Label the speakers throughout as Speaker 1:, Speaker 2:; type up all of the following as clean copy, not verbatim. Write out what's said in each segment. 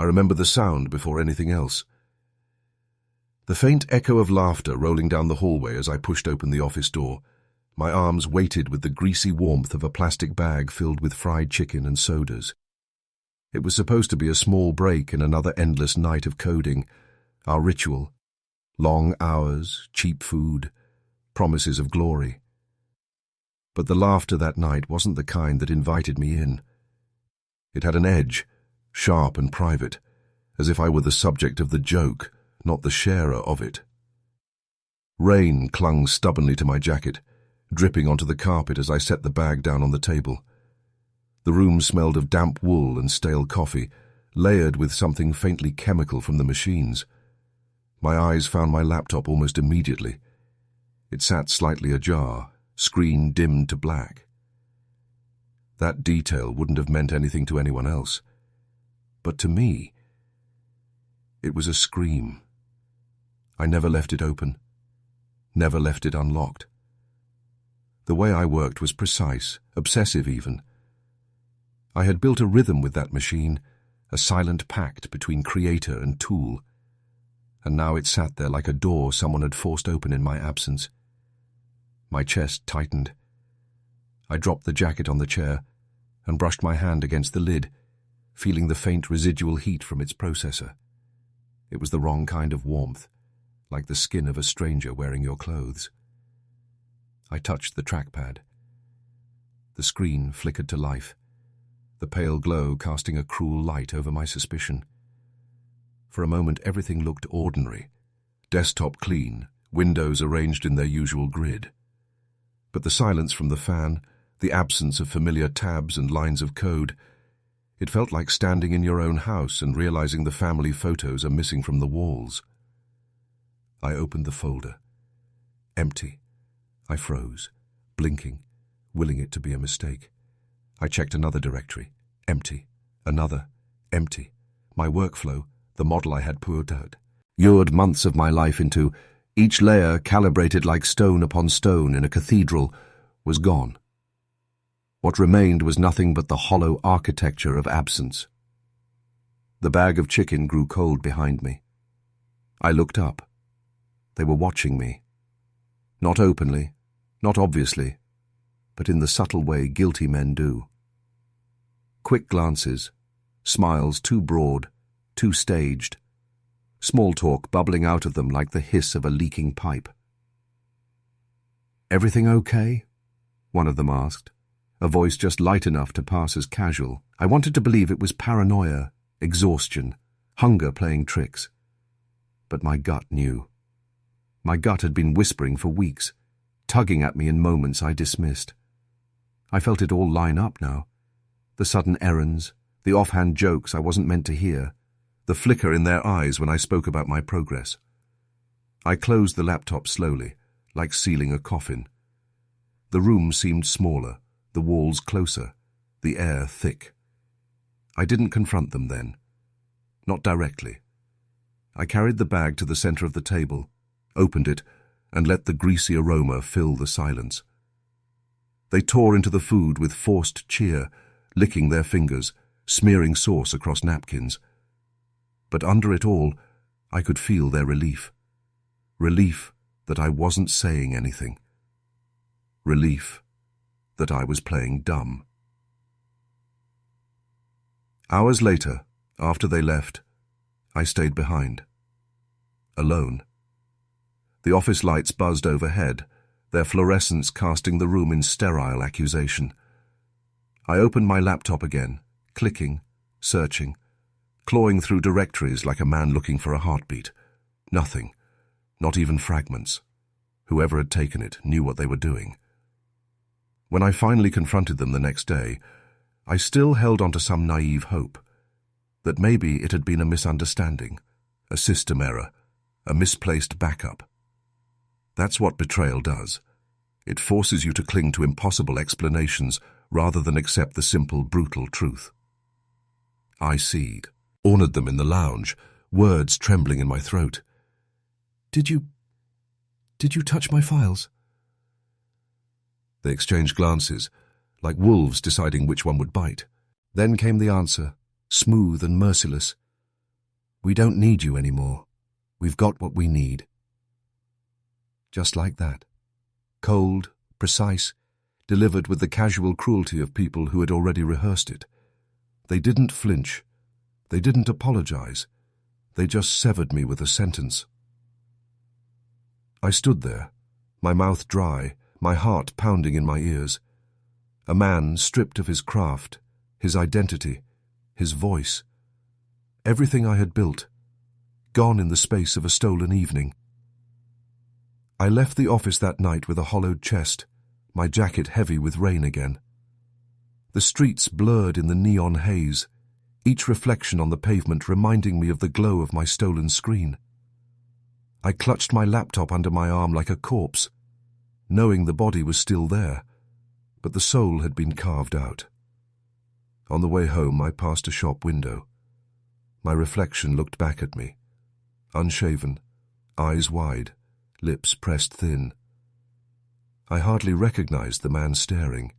Speaker 1: I remember the sound before anything else. The faint echo of laughter rolling down the hallway as I pushed open the office door, my arms weighted with the greasy warmth of a plastic bag filled with fried chicken and sodas. It was supposed to be a small break in another endless night of coding, our ritual. Long hours, cheap food, promises of glory. But the laughter that night wasn't the kind that invited me in. It had an edge, sharp and private, as if I were the subject of the joke, not the sharer of it. Rain clung stubbornly to my jacket, dripping onto the carpet as I set the bag down on the table. The room smelled of damp wool and stale coffee, layered with something faintly chemical from the machines. My eyes found my laptop almost immediately. It sat slightly ajar, screen dimmed to black. That detail wouldn't have meant anything to anyone else. But to me, it was a scream. I never left it open, never left it unlocked. The way I worked was precise, obsessive even. I had built a rhythm with that machine, a silent pact between creator and tool, and now it sat there like a door someone had forced open in my absence. My chest tightened. I dropped the jacket on the chair and brushed my hand against the lid, feeling the faint residual heat from its processor. It was the wrong kind of warmth, like the skin of a stranger wearing your clothes. I touched the trackpad. The screen flickered to life, the pale glow casting a cruel light over my suspicion. For a moment everything looked ordinary, desktop clean, windows arranged in their usual grid. But the silence from the fan, the absence of familiar tabs and lines of code, it felt like standing in your own house and realizing the family photos are missing from the walls. I opened the folder. Empty. I froze, blinking, willing it to be a mistake. I checked another directory. Empty. Another. Empty. My workflow, the model I had poured months of my life into, each layer calibrated like stone upon stone in a cathedral, was gone. What remained was nothing but the hollow architecture of absence. The bag of chicken grew cold behind me. I looked up. They were watching me. Not openly, not obviously, but in the subtle way guilty men do. Quick glances, smiles too broad, too staged, small talk bubbling out of them like the hiss of a leaking pipe. "Everything okay?" one of them asked, a voice just light enough to pass as casual. I wanted to believe it was paranoia, exhaustion, hunger playing tricks. But my gut knew. My gut had been whispering for weeks, tugging at me in moments I dismissed. I felt it all line up now. The sudden errands, the offhand jokes I wasn't meant to hear, the flicker in their eyes when I spoke about my progress. I closed the laptop slowly, like sealing a coffin. The room seemed smaller, the walls closer, the air thick. I didn't confront them then. Not directly. I carried the bag to the center of the table, opened it, and let the greasy aroma fill the silence. They tore into the food with forced cheer, licking their fingers, smearing sauce across napkins. But under it all, I could feel their relief. Relief that I wasn't saying anything. Relief that I was playing dumb. Hours later, after they left, I stayed behind. Alone. The office lights buzzed overhead, their fluorescence casting the room in sterile accusation. I opened my laptop again, clicking, searching, clawing through directories like a man looking for a heartbeat. Nothing, not even fragments. Whoever had taken it knew what they were doing. When I finally confronted them the next day, I still held on to some naive hope that maybe it had been a misunderstanding, a system error, a misplaced backup. That's what betrayal does. It forces you to cling to impossible explanations rather than accept the simple, brutal truth. I seed, ordered them in the lounge, words trembling in my throat. Did you touch my files?" They exchanged glances, like wolves deciding which one would bite. Then came the answer, smooth and merciless. "We don't need you anymore. We've got what we need." Just like that. Cold, precise, delivered with the casual cruelty of people who had already rehearsed it. They didn't flinch. They didn't apologize. They just severed me with a sentence. I stood there, my mouth dry, my heart pounding in my ears. A man stripped of his craft, his identity, his voice. Everything I had built, gone in the space of a stolen evening. I left the office that night with a hollowed chest, my jacket heavy with rain again. The streets blurred in the neon haze, each reflection on the pavement reminding me of the glow of my stolen screen. I clutched my laptop under my arm like a corpse, knowing the body was still there, but the soul had been carved out. On the way home, I passed a shop window. My reflection looked back at me, unshaven, eyes wide, lips pressed thin. I hardly recognized the man staring.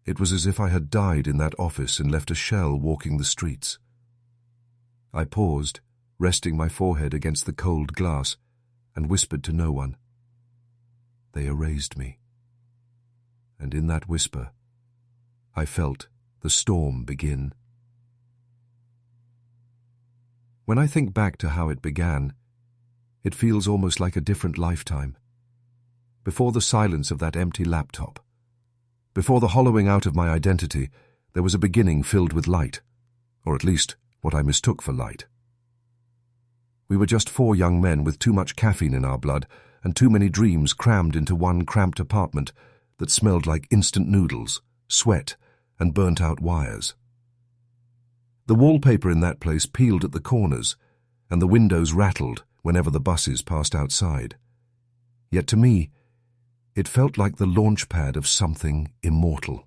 Speaker 1: It was as if I had died in that office and left a shell walking the streets. I paused, resting my forehead against the cold glass, and whispered to no one. They erased me. And in that whisper, I felt the storm begin. When I think back to how it began, it feels almost like a different lifetime. Before the silence of that empty laptop, before the hollowing out of my identity, there was a beginning filled with light, or at least what I mistook for light. We were just 4 young men with too much caffeine in our blood and too many dreams crammed into one cramped apartment that smelled like instant noodles, sweat, and burnt-out wires. The wallpaper in that place peeled at the corners, and the windows rattled whenever the buses passed outside. Yet to me, it felt like the launch pad of something immortal.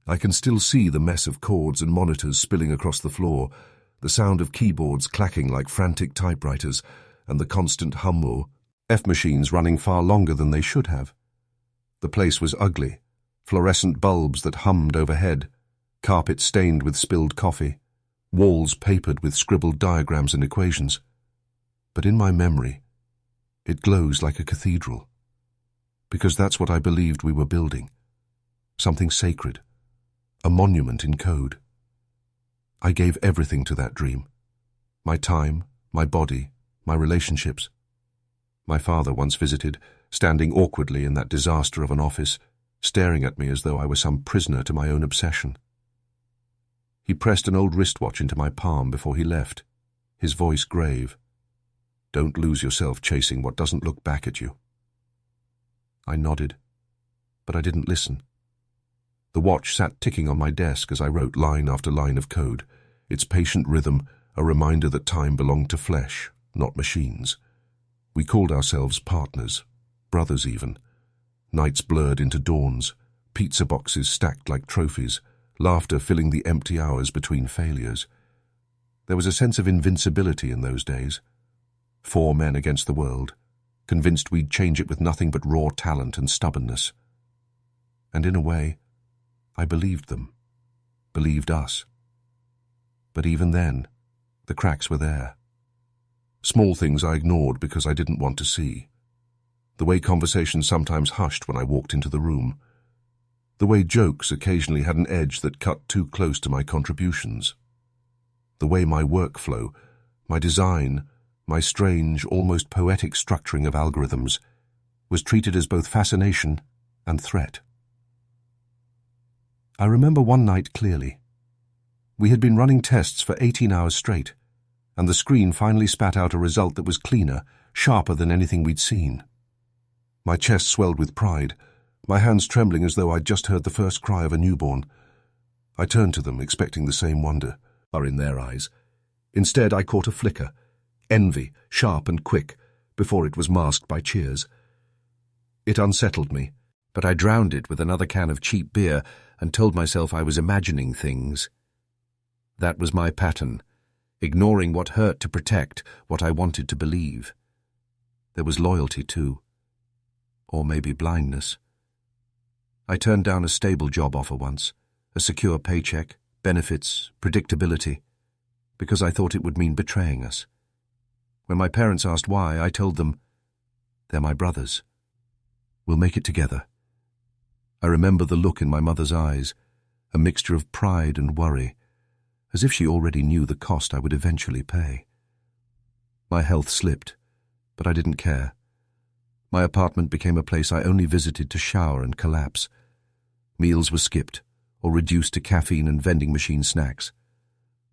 Speaker 1: I can still see the mess of cords and monitors spilling across the floor, the sound of keyboards clacking like frantic typewriters, and the constant hum of F-machines running far longer than they should have. The place was ugly, fluorescent bulbs that hummed overhead, carpet stained with spilled coffee, walls papered with scribbled diagrams and equations. But in my memory, it glows like a cathedral, because that's what I believed we were building, something sacred, a monument in code. I gave everything to that dream, my time, my body, my relationships. My father once visited, standing awkwardly in that disaster of an office, staring at me as though I were some prisoner to my own obsession. He pressed an old wristwatch into my palm before he left, his voice grave. Don't lose yourself chasing what doesn't look back at you. I nodded, but I didn't listen. The watch sat ticking on my desk as I wrote line after line of code, its patient rhythm a reminder that time belonged to flesh, not machines. We called ourselves partners, brothers even. Nights blurred into dawns, pizza boxes stacked like trophies, laughter filling the empty hours between failures. There was a sense of invincibility in those days. 4 men against the world, convinced we'd change it with nothing but raw talent and stubbornness. And in a way, I believed them, believed us. But even then, the cracks were there. Small things I ignored because I didn't want to see. The way conversations sometimes hushed when I walked into the room. The way jokes occasionally had an edge that cut too close to my contributions. The way my workflow, my design, my strange, almost poetic structuring of algorithms was treated as both fascination and threat. I remember one night clearly. We had been running tests for 18 hours straight, and the screen finally spat out a result that was cleaner, sharper than anything we'd seen. My chest swelled with pride, my hands trembling as though I'd just heard the first cry of a newborn. I turned to them, expecting the same wonder, or in their eyes. Instead, I caught a flicker, envy, sharp and quick, before it was masked by cheers. It unsettled me, but I drowned it with another can of cheap beer and told myself I was imagining things. That was my pattern, ignoring what hurt to protect what I wanted to believe. There was loyalty, too. Or maybe blindness. I turned down a stable job offer once, a secure paycheck, benefits, predictability. because I thought it would mean betraying us. When my parents asked why, I told them, "They're my brothers. We'll make it together." I remember the look in my mother's eyes, a mixture of pride and worry, as if she already knew the cost I would eventually pay. My health slipped, but I didn't care. My apartment became a place I only visited to shower and collapse. Meals were skipped, or reduced to caffeine and vending machine snacks.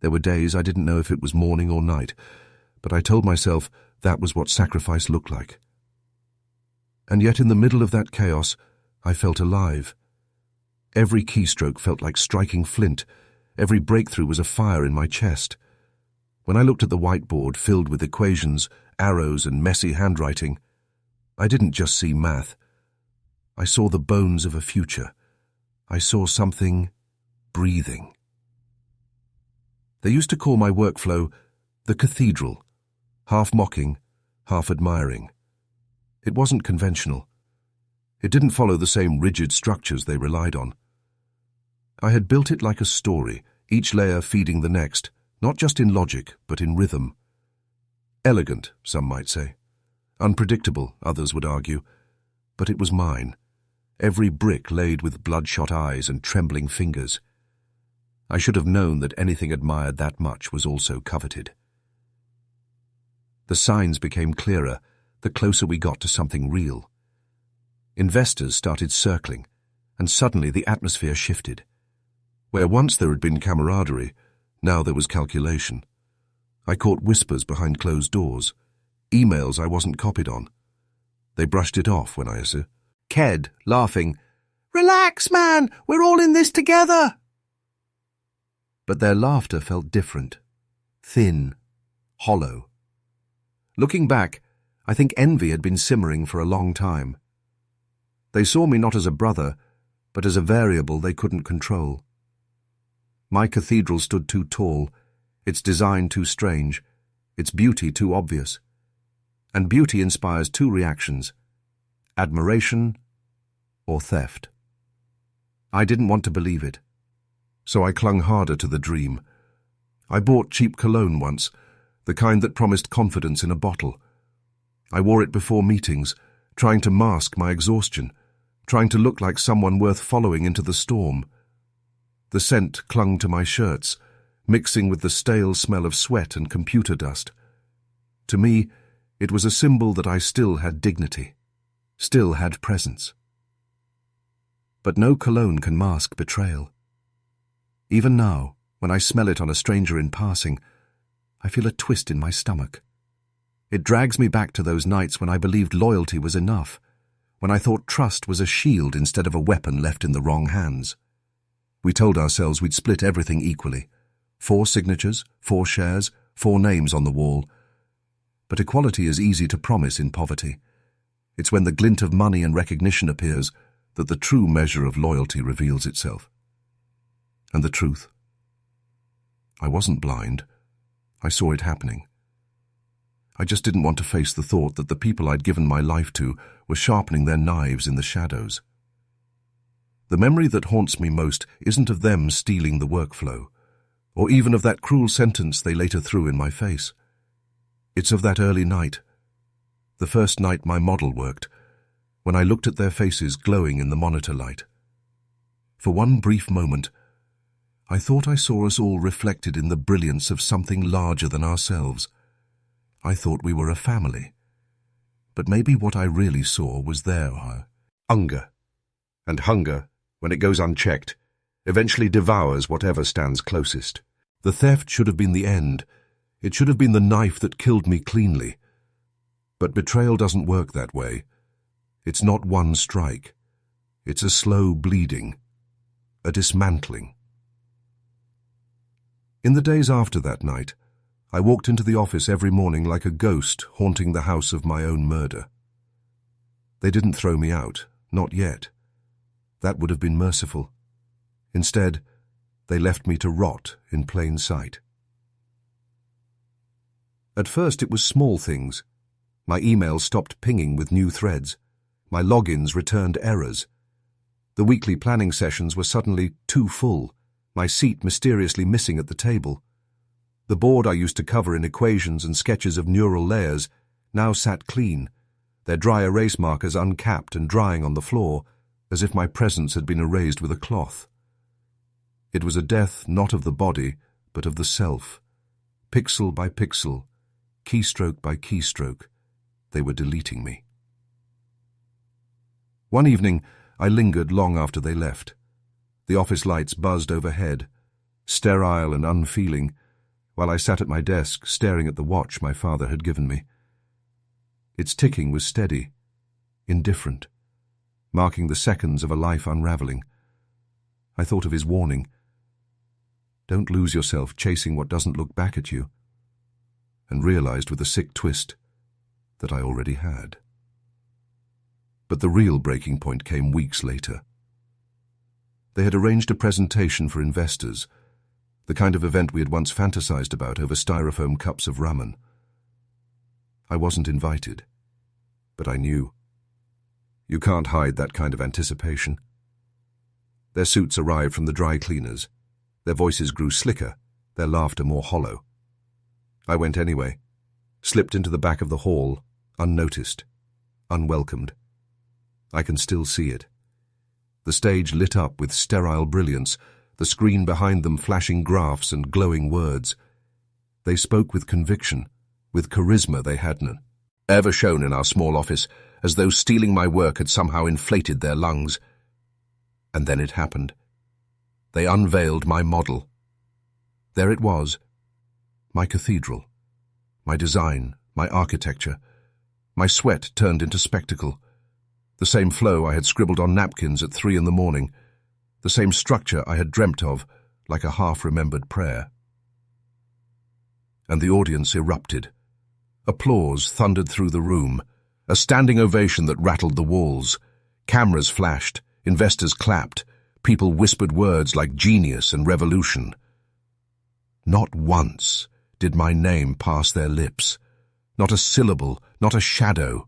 Speaker 1: There were days I didn't know if it was morning or night, but I told myself that was what sacrifice looked like. And yet in the middle of that chaos, I felt alive. Every keystroke felt like striking flint. Every breakthrough was a fire in my chest. When I looked at the whiteboard filled with equations, arrows, and messy handwriting, I didn't just see math. I saw the bones of a future. I saw something breathing. They used to call my workflow the cathedral, half mocking, half admiring. It wasn't conventional. It didn't follow the same rigid structures they relied on. I had built it like a story, each layer feeding the next, not just in logic, but in rhythm. Elegant, some might say. Unpredictable, others would argue. But it was mine. Every brick laid with bloodshot eyes and trembling fingers. I should have known that anything admired that much was also coveted. The signs became clearer the closer we got to something real. Investors started circling, and suddenly the atmosphere shifted. Where once there had been camaraderie, now there was calculation. I caught whispers behind closed doors, emails I wasn't copied on. They brushed it off when I said, Ked, laughing, "Relax, man, we're all in this together." But their laughter felt different, thin, hollow. Looking back, I think envy had been simmering for a long time. They saw me not as a brother, but as a variable they couldn't control. My cathedral stood too tall, its design too strange, its beauty too obvious. And beauty inspires two reactions: admiration or theft. I didn't want to believe it, so I clung harder to the dream. I bought cheap cologne once, the kind that promised confidence in a bottle. I wore it before meetings, trying to mask my exhaustion, trying to look like someone worth following into the storm. The scent clung to my shirts, mixing with the stale smell of sweat and computer dust. To me, it was a symbol that I still had dignity, still had presence. But no cologne can mask betrayal. Even now, when I smell it on a stranger in passing, I feel a twist in my stomach. It drags me back to those nights when I believed loyalty was enough, when I thought trust was a shield instead of a weapon left in the wrong hands. We told ourselves we'd split everything equally. 4 signatures, 4 shares, 4 names on the wall. But equality is easy to promise in poverty. It's when the glint of money and recognition appears that the true measure of loyalty reveals itself. And the truth? I wasn't blind. I saw it happening. I just didn't want to face the thought that the people I'd given my life to were sharpening their knives in the shadows. The memory that haunts me most isn't of them stealing the workflow, or even of that cruel sentence they later threw in my face. It's of that early night, the first night my model worked, when I looked at their faces glowing in the monitor light. For one brief moment, I thought I saw us all reflected in the brilliance of something larger than ourselves. I thought we were a family. But maybe what I really saw was their hunger. And hunger, when it goes unchecked, eventually devours whatever stands closest. The theft should have been the end. It should have been the knife that killed me cleanly. But betrayal doesn't work that way. It's not one strike. It's a slow bleeding, a dismantling. In the days after that night, I walked into the office every morning like a ghost haunting the house of my own murder. They didn't throw me out, not yet. That would have been merciful. Instead, they left me to rot in plain sight. At first it was small things. My email stopped pinging with new threads. My logins returned errors. The weekly planning sessions were suddenly too full, my seat mysteriously missing at the table. The board I used to cover in equations and sketches of neural layers now sat clean, their dry erase markers uncapped and drying on the floor, as if my presence had been erased with a cloth. It was a death not of the body, but of the self. Pixel by pixel, keystroke by keystroke, they were deleting me. One evening, I lingered long after they left. The office lights buzzed overhead, sterile and unfeeling, while I sat at my desk staring at the watch my father had given me. Its ticking was steady, indifferent, marking the seconds of a life unraveling. I thought of his warning. Don't lose yourself chasing what doesn't look back at you, and realized with a sick twist that I already had. But the real breaking point came weeks later. They had arranged a presentation for investors, the kind of event we had once fantasized about over styrofoam cups of ramen. I wasn't invited, but I knew. You can't hide that kind of anticipation. Their suits arrived from the dry cleaners. Their voices grew slicker, their laughter more hollow. I went anyway, slipped into the back of the hall, unnoticed, unwelcomed. I can still see it. The stage lit up with sterile brilliance, the screen behind them flashing graphs and glowing words. They spoke with conviction, with charisma they hadn't ever shown in our small office, as though stealing my work had somehow inflated their lungs. And then it happened. They unveiled my model. There it was, my cathedral, my design, my architecture. My sweat turned into spectacle. The same flow I had scribbled on napkins at 3 a.m, the same structure I had dreamt of, like a half-remembered prayer. And the audience erupted. Applause thundered through the room, a standing ovation that rattled the walls. Cameras flashed, investors clapped, people whispered words like genius and revolution. Not once did my name pass their lips. Not a syllable, not a shadow.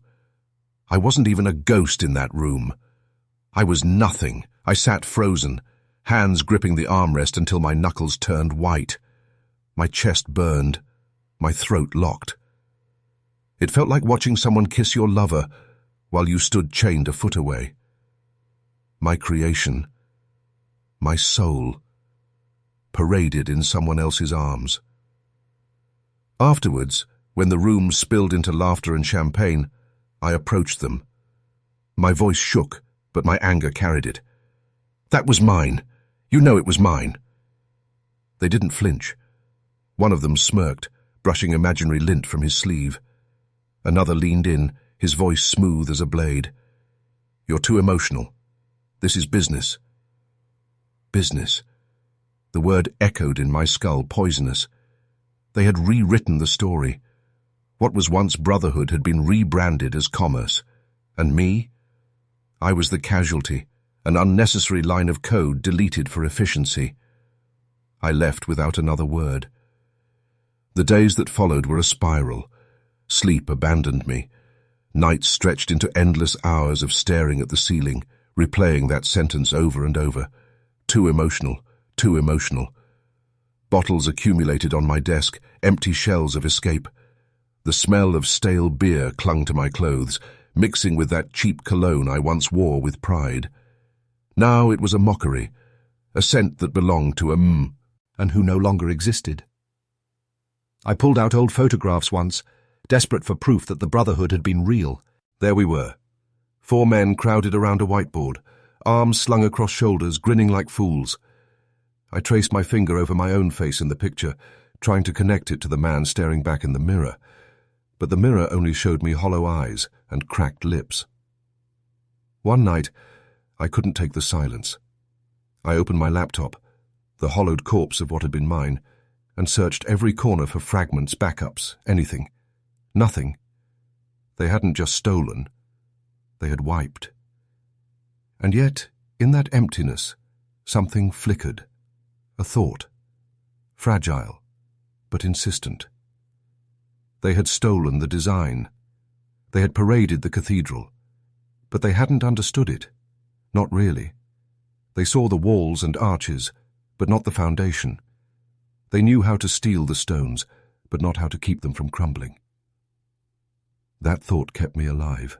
Speaker 1: I wasn't even a ghost in that room. I was nothing. I sat frozen, hands gripping the armrest until my knuckles turned white. My chest burned, my throat locked. It felt like watching someone kiss your lover while you stood chained a foot away. My creation, my soul, paraded in someone else's arms. Afterwards, when the room spilled into laughter and champagne, I approached them. My voice shook, but my anger carried it. That was mine. You know it was mine. They didn't flinch. One of them smirked, brushing imaginary lint from his sleeve. Another leaned in, his voice smooth as a blade. You're too emotional. This is business. Business. The word echoed in my skull, poisonous. They had rewritten the story. What was once brotherhood had been rebranded as commerce. And me? I was the casualty, an unnecessary line of code deleted for efficiency. I left without another word. The days that followed were a spiral. Sleep abandoned me. Nights stretched into endless hours of staring at the ceiling, replaying that sentence over and over. Too emotional, too emotional. Bottles accumulated on my desk, empty shells of escape. The smell of stale beer clung to my clothes, mixing with that cheap cologne I once wore with pride. Now it was a mockery, a scent that belonged to and who no longer existed. I pulled out old photographs once, desperate for proof that the brotherhood had been real. There we were. 4 men crowded around a whiteboard, arms slung across shoulders, grinning like fools. I traced my finger over my own face in the picture, trying to connect it to the man staring back in the mirror. But the mirror only showed me hollow eyes and cracked lips. One night, I couldn't take the silence. I opened my laptop, the hollowed corpse of what had been mine, and searched every corner for fragments, backups, anything. Nothing. They hadn't just stolen. They had wiped. And yet, in that emptiness, something flickered. A thought. Fragile, but insistent. They had stolen the design. They had paraded the cathedral. But they hadn't understood it. Not really. They saw the walls and arches, but not the foundation. They knew how to steal the stones, but not how to keep them from crumbling. That thought kept me alive.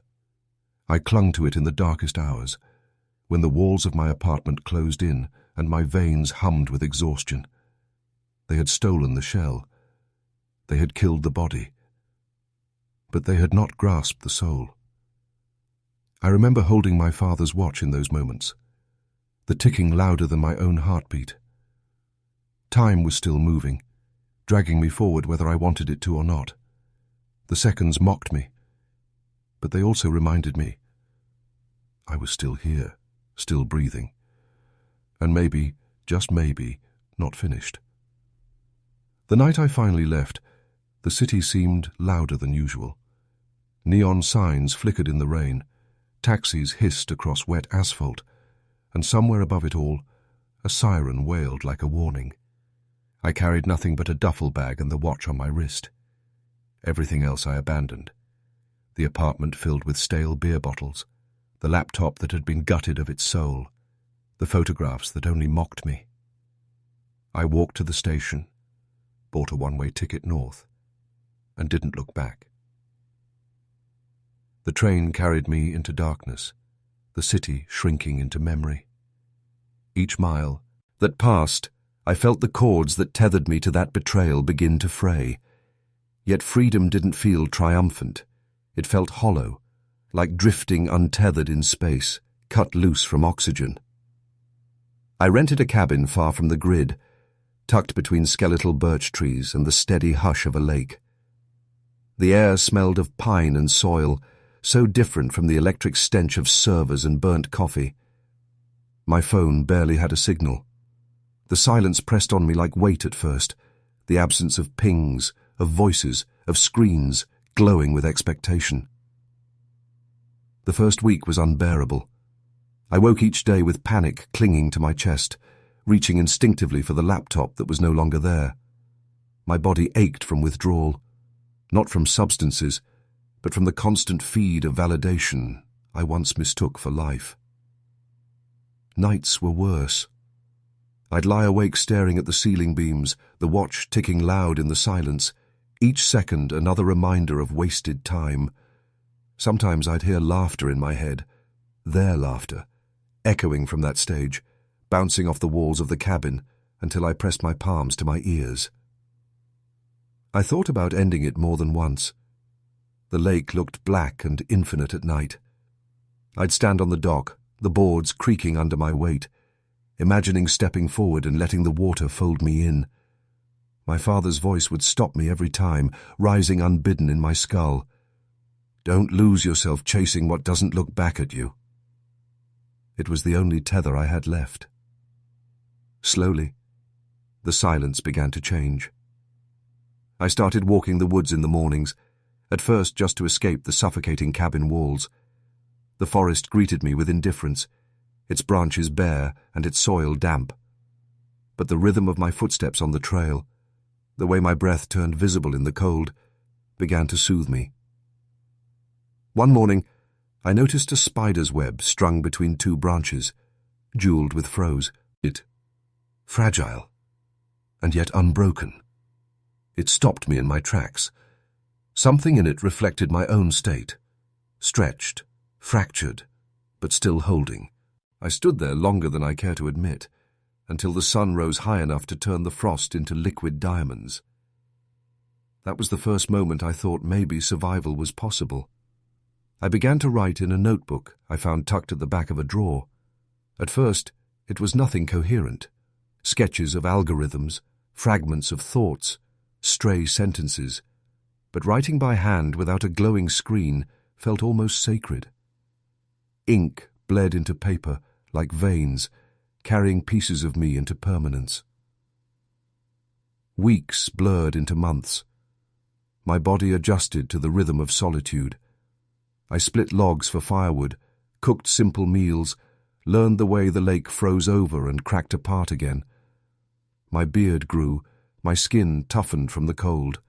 Speaker 1: I clung to it in the darkest hours, when the walls of my apartment closed in and my veins hummed with exhaustion. They had stolen the shell. They had killed the body. But they had not grasped the soul. I remember holding my father's watch in those moments, the ticking louder than my own heartbeat. Time was still moving, dragging me forward whether I wanted it to or not. The seconds mocked me, but they also reminded me I was still here, still breathing, and maybe, just maybe, not finished. The night I finally left, the city seemed louder than usual. Neon signs flickered in the rain, taxis hissed across wet asphalt, and somewhere above it all, a siren wailed like a warning. I carried nothing but a duffel bag and the watch on my wrist. Everything else I abandoned. The apartment filled with stale beer bottles, the laptop that had been gutted of its soul, the photographs that only mocked me. I walked to the station, bought a one-way ticket north, and didn't look back. The train carried me into darkness, the city shrinking into memory. Each mile that passed, I felt the cords that tethered me to that betrayal begin to fray. Yet freedom didn't feel triumphant. It felt hollow, like drifting untethered in space, cut loose from oxygen. I rented a cabin far from the grid, tucked between skeletal birch trees and the steady hush of a lake. The air smelled of pine and soil, so different from the electric stench of servers and burnt coffee. My phone barely had a signal. The silence pressed on me like weight at first, the absence of pings, of voices, of screens, glowing with expectation. The first week was unbearable. I woke each day with panic clinging to my chest, reaching instinctively for the laptop that was no longer there. My body ached from withdrawal, not from substances, but from the constant feed of validation I once mistook for life. Nights were worse. I'd lie awake staring at the ceiling beams, the watch ticking loud in the silence, each second another reminder of wasted time. Sometimes I'd hear laughter in my head, their laughter, echoing from that stage, bouncing off the walls of the cabin until I pressed my palms to my ears. I thought about ending it more than once. The lake looked black and infinite at night. I'd stand on the dock, the boards creaking under my weight, imagining stepping forward and letting the water fold me in. My father's voice would stop me every time, rising unbidden in my skull. Don't lose yourself chasing what doesn't look back at you. It was the only tether I had left. Slowly, the silence began to change. I started walking the woods in the mornings, at first just to escape the suffocating cabin walls. The forest greeted me with indifference, its branches bare and its soil damp. But the rhythm of my footsteps on the trail, the way my breath turned visible in the cold, began to soothe me. One morning, I noticed a spider's web strung between two branches, jeweled with froze. Fragile, and yet unbroken. It stopped me in my tracks. Something in it reflected my own state, stretched, fractured, but still holding. I stood there longer than I care to admit, until the sun rose high enough to turn the frost into liquid diamonds. That was the first moment I thought maybe survival was possible. I began to write in a notebook I found tucked at the back of a drawer. At first, it was nothing coherent. Sketches of algorithms, fragments of thoughts, stray sentences. But writing by hand without a glowing screen felt almost sacred. Ink bled into paper like veins, carrying pieces of me into permanence. Weeks blurred into months. My body adjusted to the rhythm of solitude. I split logs for firewood, cooked simple meals, learned the way the lake froze over and cracked apart again. My beard grew, my skin toughened from the cold.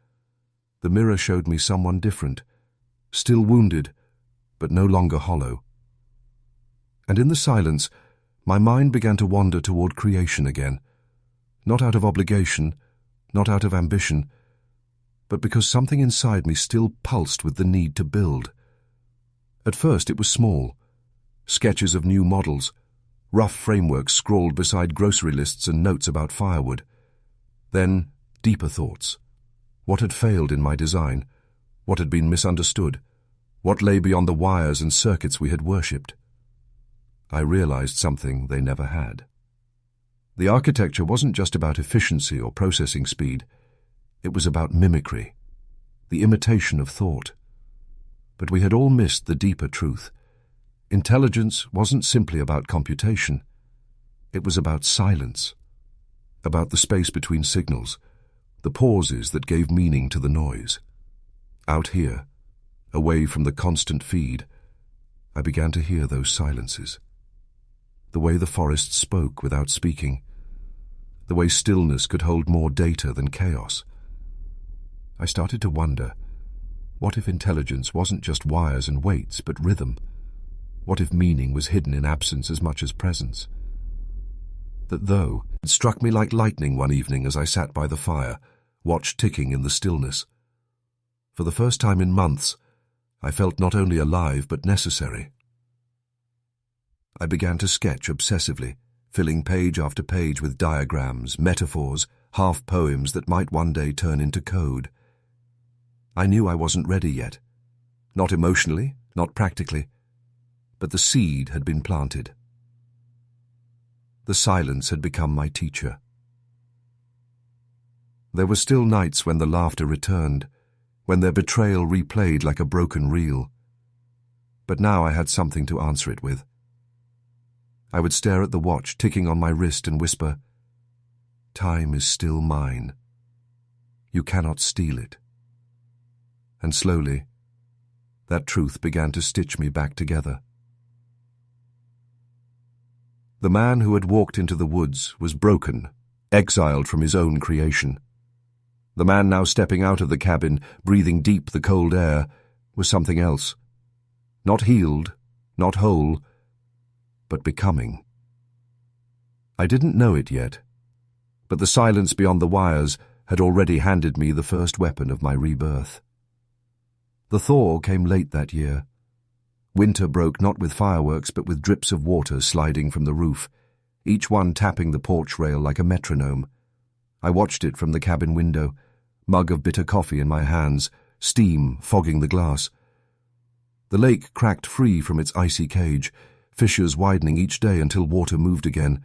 Speaker 1: The mirror showed me someone different, still wounded, but no longer hollow. And in the silence, my mind began to wander toward creation again, not out of obligation, not out of ambition, but because something inside me still pulsed with the need to build. At first it was small, sketches of new models, rough frameworks scrawled beside grocery lists and notes about firewood. Then deeper thoughts. What had failed in my design? What had been misunderstood? What lay beyond the wires and circuits we had worshipped? I realized something they never had. The architecture wasn't just about efficiency or processing speed. It was about mimicry, the imitation of thought. But we had all missed the deeper truth. Intelligence wasn't simply about computation. It was about silence, about the space between signals, the pauses that gave meaning to the noise. Out here, away from the constant feed, I began to hear those silences. The way the forest spoke without speaking, the way stillness could hold more data than chaos. I started to wonder, what if intelligence wasn't just wires and weights, but rhythm? What if meaning was hidden in absence as much as presence? That though, it struck me like lightning one evening as I sat by the fire, watch ticking in the stillness. For the first time in months, I felt not only alive but necessary. I began to sketch obsessively, filling page after page with diagrams, metaphors, half-poems that might one day turn into code. I knew I wasn't ready yet. Not emotionally, not practically, but the seed had been planted. The silence had become my teacher. There were still nights when the laughter returned, when their betrayal replayed like a broken reel. But now I had something to answer it with. I would stare at the watch ticking on my wrist and whisper, "Time is still mine. You cannot steal it." And slowly, that truth began to stitch me back together. The man who had walked into the woods was broken, exiled from his own creation. The man now stepping out of the cabin, breathing deep the cold air, was something else. Not healed, not whole, but becoming. I didn't know it yet, but the silence beyond the wires had already handed me the first weapon of my rebirth. The thaw came late that year. Winter broke not with fireworks but with drips of water sliding from the roof, each one tapping the porch rail like a metronome. I watched it from the cabin window, mug of bitter coffee in my hands, steam fogging the glass. The lake cracked free from its icy cage, fissures widening each day until water moved again,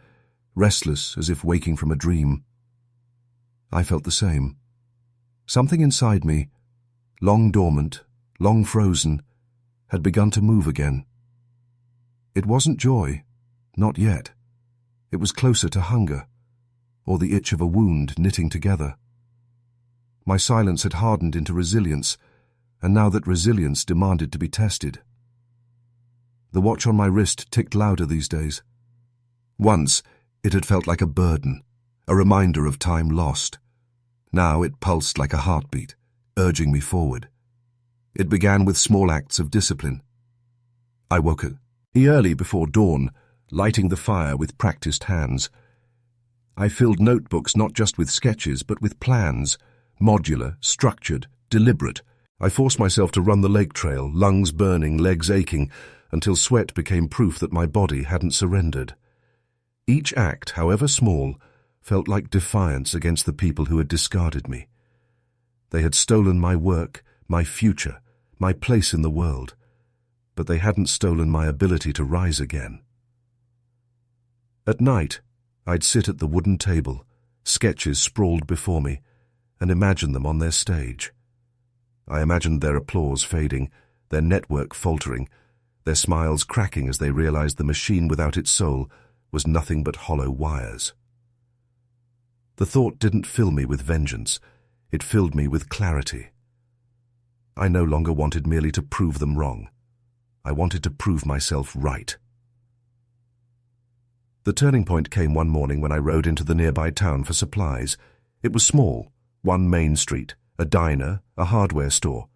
Speaker 1: restless as if waking from a dream. I felt the same. Something inside me, long dormant, long frozen, had begun to move again. It wasn't joy, not yet. It was closer to hunger, or the itch of a wound knitting together. My silence had hardened into resilience, and now that resilience demanded to be tested. The watch on my wrist ticked louder these days. Once, it had felt like a burden, a reminder of time lost. Now it pulsed like a heartbeat, urging me forward. It began with small acts of discipline. I woke early before dawn, lighting the fire with practiced hands. I filled notebooks not just with sketches, but with plans, modular, structured, deliberate. I forced myself to run the lake trail, lungs burning, legs aching, until sweat became proof that my body hadn't surrendered. Each act, however small, felt like defiance against the people who had discarded me. They had stolen my work, my future, my place in the world, but they hadn't stolen my ability to rise again. At night, I'd sit at the wooden table, sketches sprawled before me, and imagine them on their stage. I imagined their applause fading, their network faltering, their smiles cracking as they realized the machine without its soul was nothing but hollow wires. The thought didn't fill me with vengeance, it filled me with clarity. I no longer wanted merely to prove them wrong. I wanted to prove myself right. The turning point came one morning when I rode into the nearby town for supplies. It was small, one main street, a diner, a hardware store.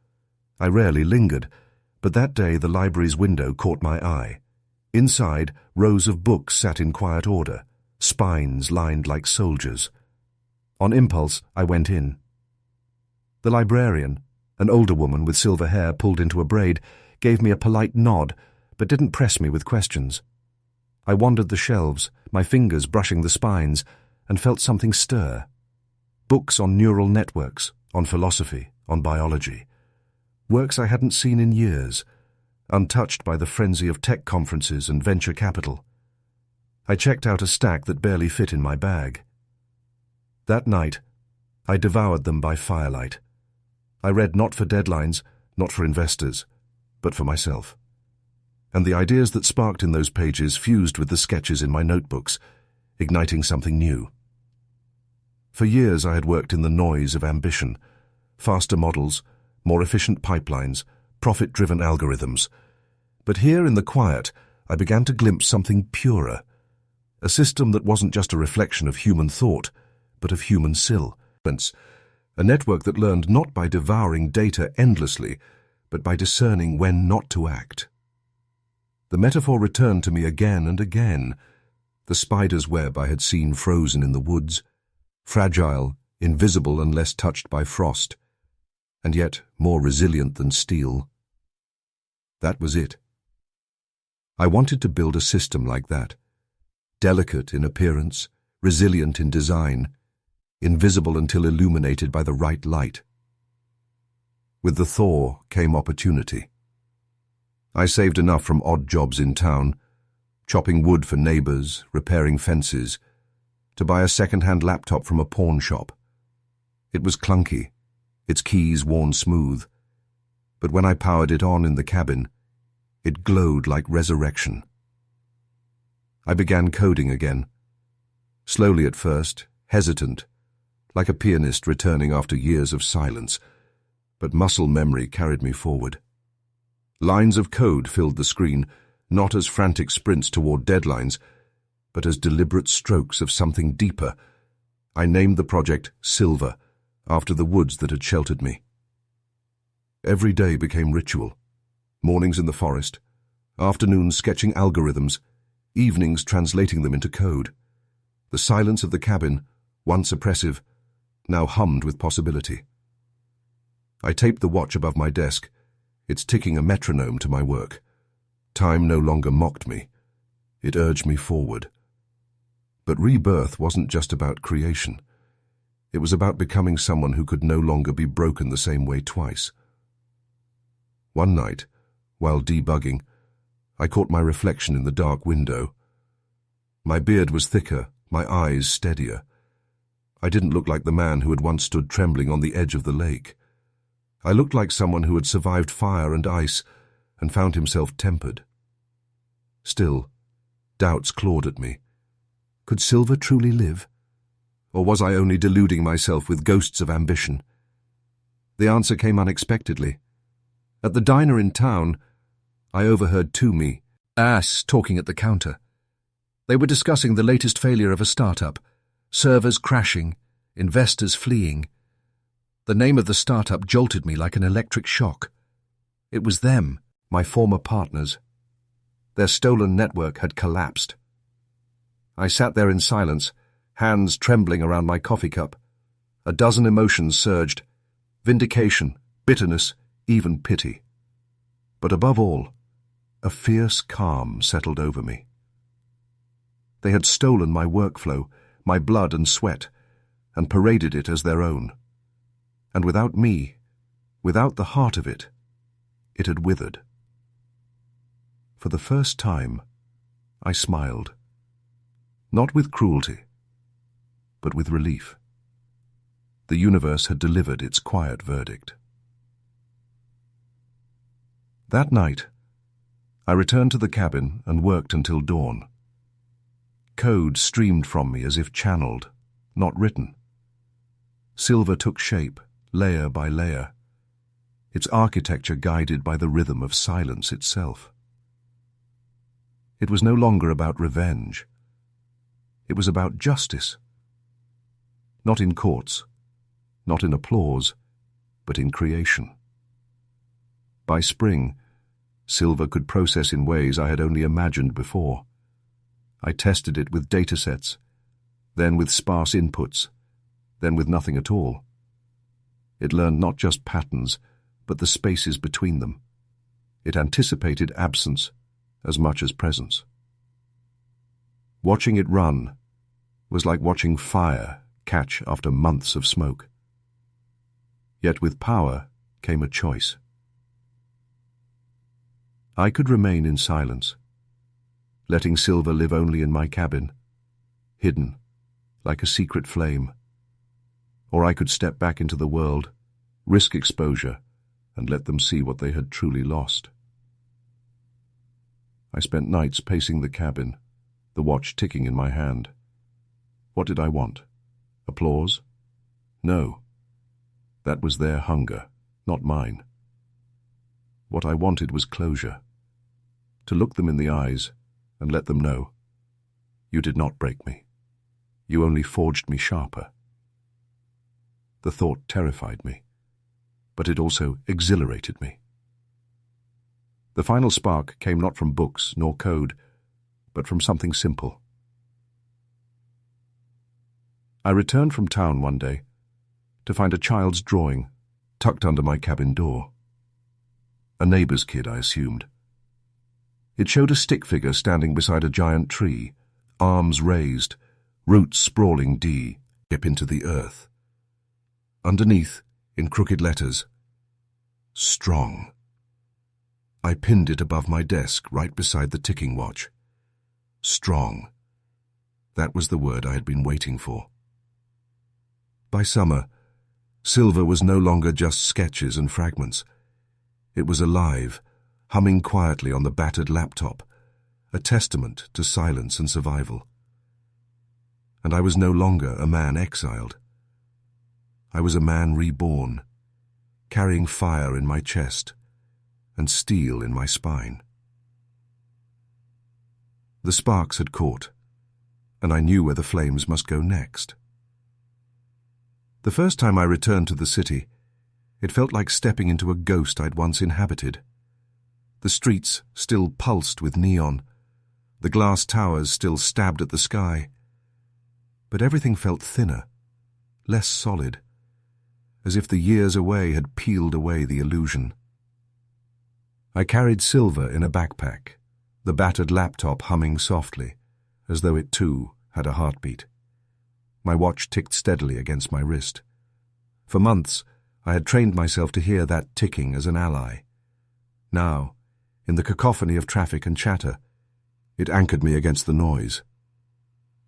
Speaker 1: I rarely lingered, but that day the library's window caught my eye. Inside, rows of books sat in quiet order, spines lined like soldiers.
Speaker 2: On impulse, I went in. The librarian, an older woman with silver hair pulled into a braid, gave me a polite nod, but didn't press me with questions. I wandered the shelves, my fingers brushing the spines, and felt something stir. Books on neural networks, on philosophy, on biology. Works I hadn't seen in years, untouched by the frenzy of tech conferences and venture capital. I checked out a stack that barely fit in my bag. That night, I devoured them by firelight. I read not for deadlines, not for investors, but for myself. And the ideas that sparked in those pages fused with the sketches in my notebooks, igniting something new. For years I had worked in the noise of ambition, faster models, more efficient pipelines, profit-driven algorithms. But here in the quiet, I began to glimpse something purer, a system that wasn't just a reflection of human thought, but of human skill. A network that learned not by devouring data endlessly, but by discerning when not to act. The metaphor returned to me again and again. The spider's web I had seen frozen in the woods, fragile, invisible unless touched by frost, and yet more resilient than steel. That was it. I wanted to build a system like that, delicate in appearance, resilient in design, invisible until illuminated by the right light. With the thaw came opportunity. I saved enough from odd jobs in town, chopping wood for neighbors, repairing fences, to buy a second-hand laptop from a pawn shop. It was clunky, its keys worn smooth, but when I powered it on in the cabin, it glowed like resurrection. I began coding again, slowly at first, hesitant, like a pianist returning after years of silence, but muscle memory carried me forward. Lines of code filled the screen, not as frantic sprints toward deadlines, but as deliberate strokes of something deeper. I named the project Silver, after the woods that had sheltered me. Every day became ritual. Mornings in the forest, afternoons sketching algorithms, evenings translating them into code. The silence of the cabin, once oppressive, now hummed with possibility. I taped the watch above my desk, its ticking a metronome to my work. Time no longer mocked me. It urged me forward. But rebirth wasn't just about creation. It was about becoming someone who could no longer be broken the same way twice. One night, while debugging, I caught my reflection in the dark window. My beard was thicker, my eyes steadier. I didn't look like the man who had once stood trembling on the edge of the lake. I looked like someone who had survived fire and ice and found himself tempered. Still, doubts clawed at me. Could Silver truly live? Or was I only deluding myself with ghosts of ambition? The answer came unexpectedly. At the diner in town, I overheard Toomey, Ass, talking at the counter. They were discussing the latest failure of a startup, servers crashing, investors fleeing. The name of the startup jolted me like an electric shock. It was them, my former partners. Their stolen network had collapsed. I sat there in silence, hands trembling around my coffee cup. A dozen emotions surged: vindication, bitterness, even pity. But above all, a fierce calm settled over me. They had stolen my workflow, my blood and sweat, and paraded it as their own. And without me, without the heart of it, it had withered. For the first time, I smiled. Not with cruelty, but with relief. The universe had delivered its quiet verdict. That night, I returned to the cabin and worked until dawn. Code streamed from me as if channeled, not written. Silver took shape, layer by layer, its architecture guided by the rhythm of silence itself. It was no longer about revenge. It was about justice. Not in courts, not in applause, but in creation. By spring, Silver could process in ways I had only imagined before. I tested it with datasets, then with sparse inputs, then with nothing at all. It learned not just patterns, but the spaces between them. It anticipated absence as much as presence. Watching it run was like watching fire catch after months of smoke. Yet with power came a choice. I could remain in silence, letting Silver live only in my cabin, hidden like a secret flame. Or I could step back into the world, risk exposure, and let them see what they had truly lost. I spent nights pacing the cabin, the watch ticking in my hand. What did I want? Applause? No. That was their hunger, not mine. What I wanted was closure. To look them in the eyes and let them know, you did not break me. You only forged me sharper. The thought terrified me, but it also exhilarated me. The final spark came not from books nor code, but from something simple. I returned from town one day to find a child's drawing tucked under my cabin door. A neighbor's kid, I assumed. It showed a stick figure standing beside a giant tree, arms raised, roots sprawling deep into the earth. Underneath, in crooked letters, strong. I pinned it above my desk, right beside the ticking watch. Strong. That was the word I had been waiting for. By summer, Silver was no longer just sketches and fragments. It was alive, humming quietly on the battered laptop, a testament to silence and survival. And I was no longer a man exiled. I was a man reborn, carrying fire in my chest and steel in my spine. The sparks had caught, and I knew where the flames must go next. The first time I returned to the city, it felt like stepping into a ghost I'd once inhabited. The streets still pulsed with neon, the glass towers still stabbed at the sky, but everything felt thinner, less solid, as if the years away had peeled away the illusion. I carried Silver in a backpack, the battered laptop humming softly, as though it too had a heartbeat. My watch ticked steadily against my wrist. For months, I had trained myself to hear that ticking as an ally. Now, in the cacophony of traffic and chatter, it anchored me against the noise.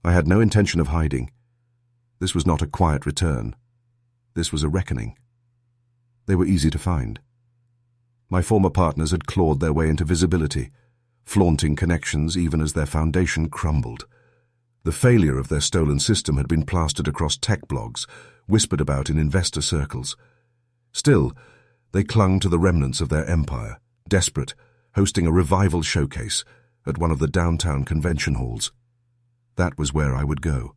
Speaker 2: I had no intention of hiding. This was not a quiet return. This was a reckoning. They were easy to find. My former partners had clawed their way into visibility, flaunting connections even as their foundation crumbled. The failure of their stolen system had been plastered across tech blogs, whispered about in investor circles. Still, they clung to the remnants of their empire, desperate, hosting a revival showcase at one of the downtown convention halls. That was where I would go.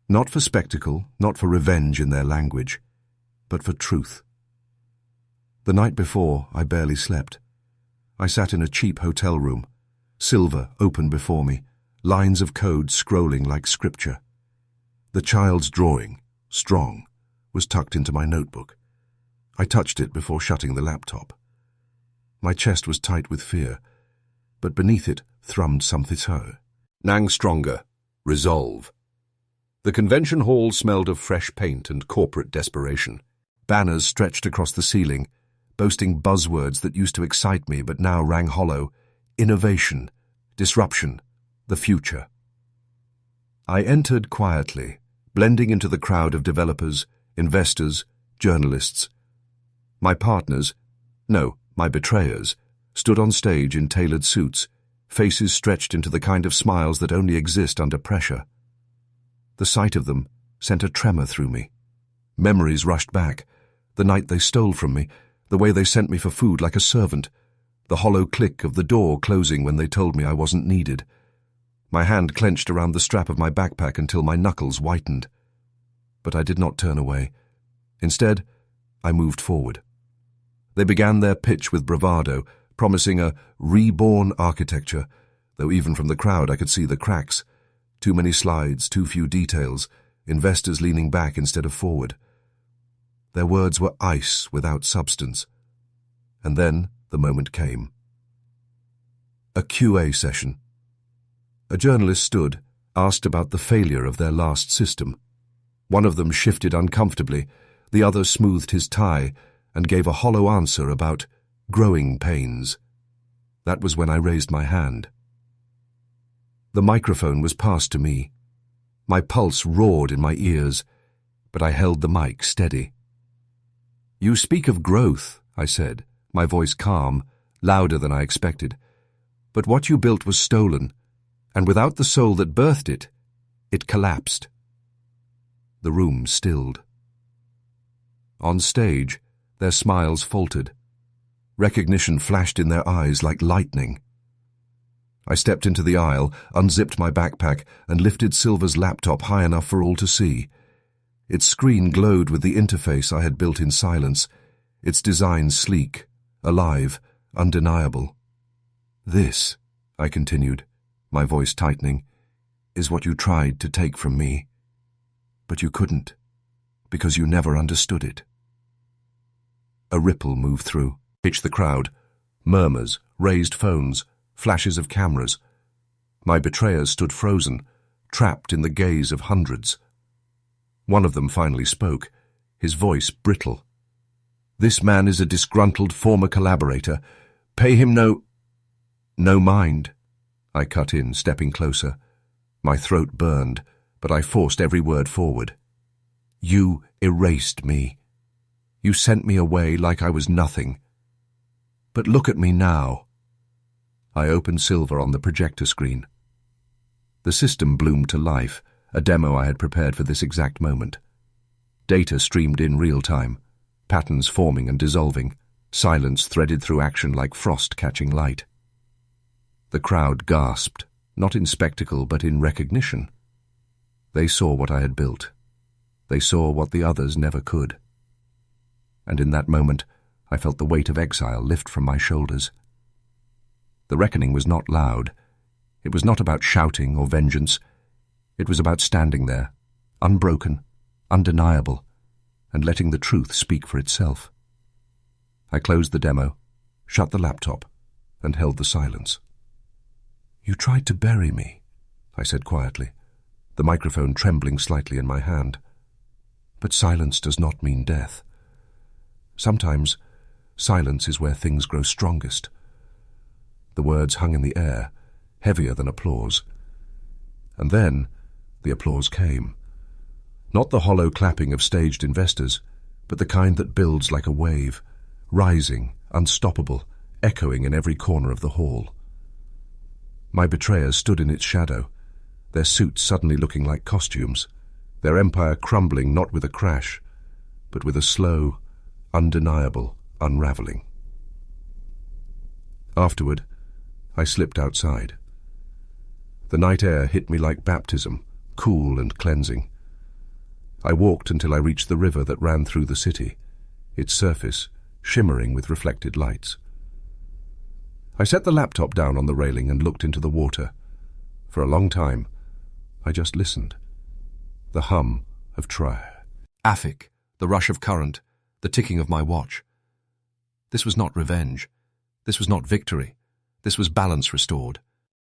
Speaker 2: Not for spectacle, not for revenge in their language, but for truth. The night before, I barely slept. I sat in a cheap hotel room, Silver open before me, lines of code scrolling like scripture. The child's drawing, strong, was tucked into my notebook. I touched it before shutting the laptop. My chest was tight with fear, but beneath it thrummed something so. Nang stronger. Resolve. The convention hall smelled of fresh paint and corporate desperation. Banners stretched across the ceiling, boasting buzzwords that used to excite me but now rang hollow. Innovation, disruption, the future. I entered quietly, blending into the crowd of developers, investors, journalists. My partners, no, my betrayers, stood on stage in tailored suits, faces stretched into the kind of smiles that only exist under pressure. The sight of them sent a tremor through me. Memories rushed back, the night they stole from me, the way they sent me for food like a servant, the hollow click of the door closing when they told me I wasn't needed. My hand clenched around the strap of my backpack until my knuckles whitened. But I did not turn away. Instead, I moved forward. They began their pitch with bravado, promising a reborn architecture, though even from the crowd I could see the cracks. Too many slides, too few details,
Speaker 1: investors leaning back instead of forward. Their words were ice without substance. And then the moment came. A QA session. A journalist stood, asked about the failure of their last system. One of them shifted uncomfortably, the other smoothed his tie and gave a hollow answer about growing pains. That was when I raised my hand. The microphone was passed to me. My pulse roared in my ears, but I held the mic steady. "You speak of growth," I said, my voice calm, louder than I expected. "But what you built was stolen, and without the soul that birthed it, it collapsed." The room stilled. On stage, their smiles faltered. Recognition flashed in their eyes like lightning. I stepped into the aisle, unzipped my backpack, and lifted Silver's laptop high enough for all to see. Its screen glowed with the interface I had built in silence, its design sleek, alive, undeniable. "This," I continued, my voice tightening, "is what you tried to take from me. But you couldn't, because you never understood it." A ripple moved through, pitched the crowd, murmurs, raised phones, flashes of cameras. My betrayers stood frozen, trapped in the gaze of hundreds. One of them finally spoke, his voice brittle. "This man is a disgruntled former collaborator. Pay him no mind," I cut in, stepping closer. My throat burned, but I forced every word forward. "You erased me. You sent me away like I was nothing. But look at me now." I opened Silver on the projector screen. The system bloomed to life, a demo I had prepared for this exact moment. Data streamed in real time, patterns forming and dissolving, silence threaded through action like frost catching light. The crowd gasped, not in spectacle but in recognition. They saw what I had built. They saw what the others never could. And in that moment, I felt the weight of exile lift from my shoulders. The reckoning was not loud. It was not about shouting or vengeance. It was about standing there, unbroken, undeniable, and letting the truth speak for itself. I closed the demo, shut the laptop, and held the silence. "You tried to bury me," I said quietly, the microphone trembling slightly in my hand. "But silence does not mean death. Sometimes silence is where things grow strongest." The words hung in the air, heavier than applause. And then the applause came. Not the hollow clapping of staged investors, but the kind that builds like a wave, rising, unstoppable, echoing in every corner of the hall. My betrayers stood in its shadow, their suits suddenly looking like costumes, their empire crumbling not with a crash, but with a slow, undeniable unraveling. Afterward, I slipped outside. The night air hit me like baptism, cool and cleansing. I walked until I reached the river that ran through the city, its surface shimmering with reflected lights. I set the laptop down on the railing and looked into the water. For a long time, I just listened. The hum of traffic, the rush of current, the ticking of my watch. This was not revenge. This was not victory. This was balance restored.